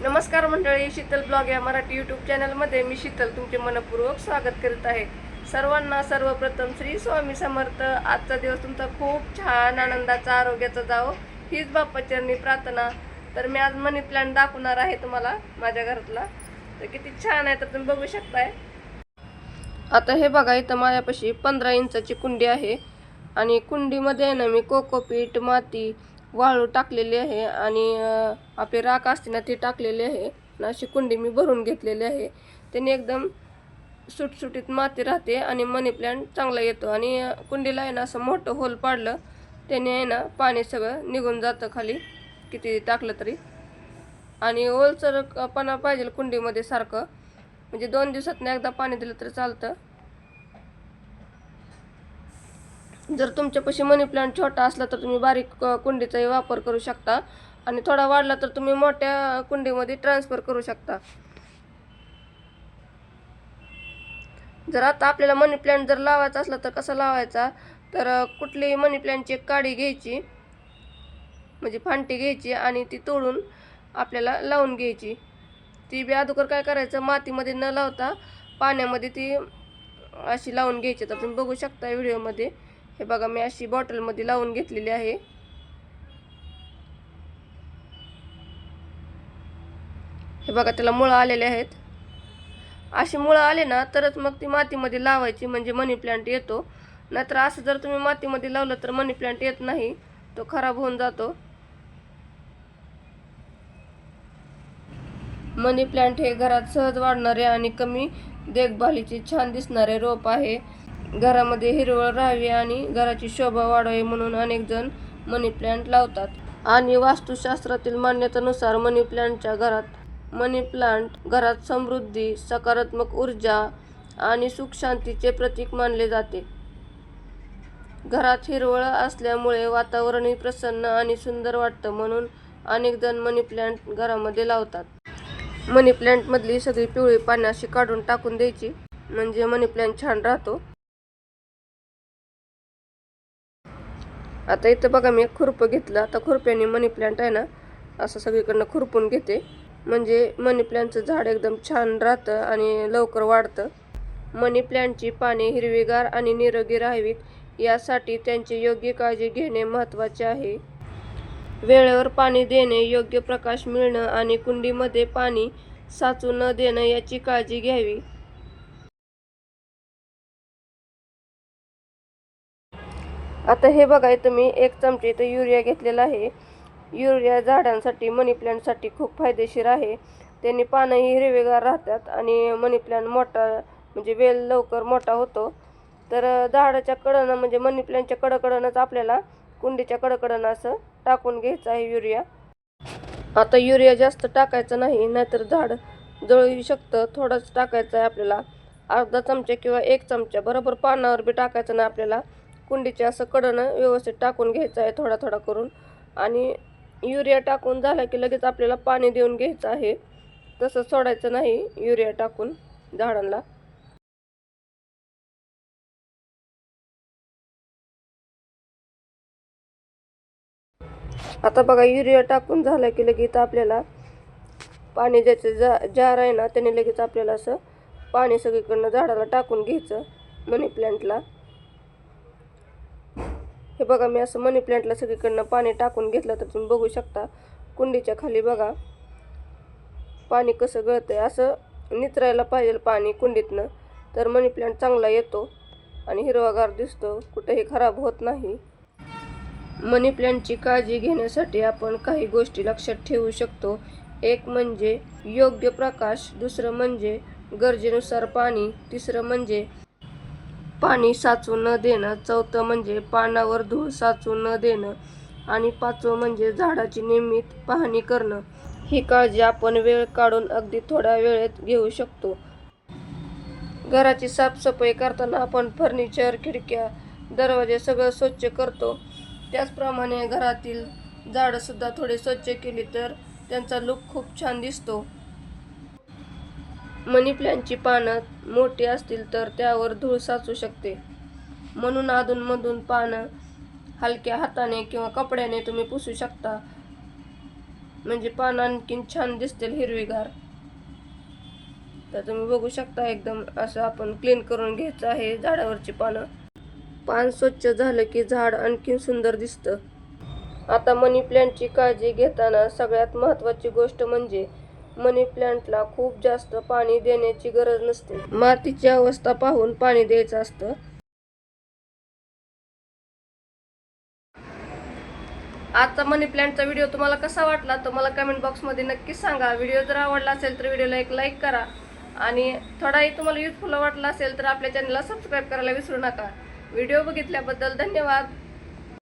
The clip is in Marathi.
नमस्कार मंडळी, शीतल ब्लॉग या मराठी यूट्यूब चॅनलमध्ये मी शीतल तुमचे मनपूर्वक स्वागत करीत आहे. सर्वांना सर्वप्रथम श्री स्वामी समर्थ. आजचा दिवस तुमचा खूप छान आनंदाचा आरोग्याचा जावो हीच बाप्पाचरणी प्रार्थना. तर मी आज मनी प्लांट दाखवणार आहे तुम्हाला माझ्या घरातला. तर किती छान आहे तर तुम्ही बघू शकताय. आता हे बघा, इथं माझ्यापाशी 15 इंचाची कुंडी आहे आणि कुंडीमध्ये ना मी कोकोपीट, माती, वाळू टाकलेली आहे आणि आपली राख असते ना ती टाकलेली आहे. अशी कुंडी मी भरून घेतलेली आहे. त्याने एकदम सुटसुटीत माती राहते आणि मनी प्लांट चांगला येतो. आणि कुंडीला आहे ना असं मोठं होल पाडलं त्याने आहे ना पाणी सगळं निघून जातं खाली किती टाकलं तरी. आणि ओलसरपणा पाहिजे कुंडीमध्ये सारखं, म्हणजे 2 दिवसातून एकदा पाणी दिलं तर चालतं. जर तुमच्यापाशी मनी प्लांट छोटा असला तर तुम्ही बारीक कुंडीचाही वापर करू शकता आणि थोडा वाढला तर तुम्ही मोठ्या कुंडीमध्ये ट्रान्सफर करू शकता. जर आता आपल्याला मनी प्लांट जर लावायचा असला तर कसा लावायचा, तर कुठलीही मनी प्लांटची एक काडी घ्यायची, म्हणजे फांटी घ्यायची आणि ती तोडून आपल्याला लावून घ्यायची. ती बी अगोदर काय करायचं, मातीमध्ये न लावता पाण्यामध्ये ती अशी लावून घ्यायची. तर तुम्ही बघू शकता व्हिडिओमध्ये. हे बघा, मी अशी बॉटलमध्ये लावून घेतलेली आहे. हे बघा, त्याला मुळं आलेले आहेत. अशी मुळं आले ना तरच मग ती मातीमध्ये लावायची, म्हणजे मनी प्लांट येतो. नाहीतर असं जर तुम्ही मातीमध्ये लावलं तर मनी प्लांट येत नाही, तो खराब होऊन जातो. मनी प्लांट हे घरात सहज वाढणारे आणि कमी देखभालीचे छान दिसणारे रोप आहे. घरामध्ये हिरवळ राहावी आणि घराची शोभा वाढावी म्हणून अनेक जण मनी प्लांट लावतात. आणि वास्तुशास्त्रातील मान्यतेनुसार मनी प्लांट घरात समृद्धी, सकारात्मक ऊर्जा आणि सुख शांतीचे प्रतीक मानले जाते. घरात हिरवळ असल्यामुळे वातावरणही प्रसन्न आणि सुंदर वाटतं, म्हणून अनेक जण मनी प्लांट घरामध्ये लावतात. मनी प्लांटमधली सगळी पिवळी पानं अशी काढून टाकून द्यायची, म्हणजे मनी प्लांट छान राहतो. आता इथं बघा, मी एक खुरपं घेतलं. आता खुरप्याने मनी प्लांट आहे ना असं सगळीकडनं खुरपून घेते, म्हणजे मनी प्लांटचं झाड एकदम छान राहतं आणि लवकर वाढतं. मनी प्लांटची पाने हिरवीगार आणि निरोगी राहावीत यासाठी त्यांची योग्य काळजी घेणे महत्त्वाचे आहे. वेळेवर पाणी देणे, योग्य प्रकाश मिळणं आणि कुंडीमध्ये पाणी साचू न देणं याची काळजी घ्यावी. आता हे बघा, इथं मी 1 चमचा इथं युरिया घेतलेला आहे. युरिया झाडांसाठी, मनी प्लांटसाठी खूप फायदेशीर आहे. त्यांनी पानंही हिरवेगार राहतात आणि मनी प्लांट मोठा, म्हणजे वेल लवकर मोठा होतो. तर झाडाच्या कडनं, म्हणजे मनी प्लांटच्या कडकडनंच आपल्याला कुंडीच्या कडकडनं असं टाकून घ्यायचं आहे युरिया. आता युरिया जास्त टाकायचं नाही, नाहीतर झाड जळू शकतं. थोडंच टाकायचं आहे आपल्याला, अर्धा चमचा किंवा 1 चमचा. बरोबर पानावर बी टाकायचं नाही आपल्याला, कुंडीच्या असं कडनं व्यवस्थित टाकून घ्यायचं आहे थोडा थोडा करून. आणि युरिया टाकून झाला की लगेच आपल्याला पाणी देऊन घ्यायचं आहे, तसं सोडायचं नाही युरिया टाकून झाडांना. आता बघा, युरिया टाकून झाला की लगेच आपल्याला पाणी ज्याचं जार आहे ना त्याने लगेच आपल्याला असं पाणी सगळीकडनं झाडाला टाकून घ्यायचं मनी प्लांटला. हे बघा, मी असं मनी प्लांटला सगळीकडनं पाणी टाकून घेतलं. तर तुम्ही बघू शकता कुंडीच्या खाली बघा पाणी कसं गळतंय. असं निचरायला पाहिजे पाणी कुंडीतनं, तर मनी प्लांट चांगला येतो आणि हिरवागार दिसतो, कुठेही खराब होत नाही. मनी प्लांटची काळजी घेण्यासाठी आपण काही गोष्टी लक्षात ठेवू शकतो. एक म्हणजे योग्य प्रकाश, दुसरं म्हणजे गरजेनुसार पाणी, तिसरं म्हणजे पाणी साचू न देणं, चौथं म्हणजे पानावर धूळ साचू न देणं आणि 5वं म्हणजे झाडाची नियमित पाहणी करणं. ही काळजी आपण वेळ काढून अगदी थोड्या वेळेत घेऊ शकतो. घराची साफसफाई करताना आपण फर्निचर, खिडक्या, दरवाजे सगळं स्वच्छ करतो. त्याचप्रमाणे घरातील झाडंसुद्धा थोडी स्वच्छ केली तर त्यांचा लुक खूप छान दिसतो. मनी प्लांटची पानं मोठी असतील तर त्यावर धूळ साचू शकते, म्हणून अधूनमधून पानं हलक्या हाताने किंवा कपड्याने तुम्ही पुसू शकता. म्हणजे पानं आणखीन छान दिसतील हिरवीगार. तर तुम्ही बघू शकता एकदम असं आपण क्लीन करून घ्यायचं आहे झाडावरची पानं. पान स्वच्छ झालं की झाड आणखीन सुंदर दिसतं. आता मनी प्लांटची काळजी घेताना सगळ्यात महत्त्वाची गोष्ट म्हणजे मनी प्लांटला खूप जास्त पाणी देण्याची गरज नसते. मातीची अवस्था पाहून पाणी द्यायचं असतं. आजचा मनी प्लांटचा व्हिडिओ तुम्हाला कसा वाटला तर मला कमेंट बॉक्समध्ये नक्कीच सांगा. व्हिडिओ जर आवडला असेल तर व्हिडिओला एक लाईक करा आणि थोडाही तुम्हाला युजफुल वाटला असेल तर आपल्या चॅनलला सबस्क्राईब करायला विसरू नका. व्हिडिओ बघितल्याबद्दल धन्यवाद.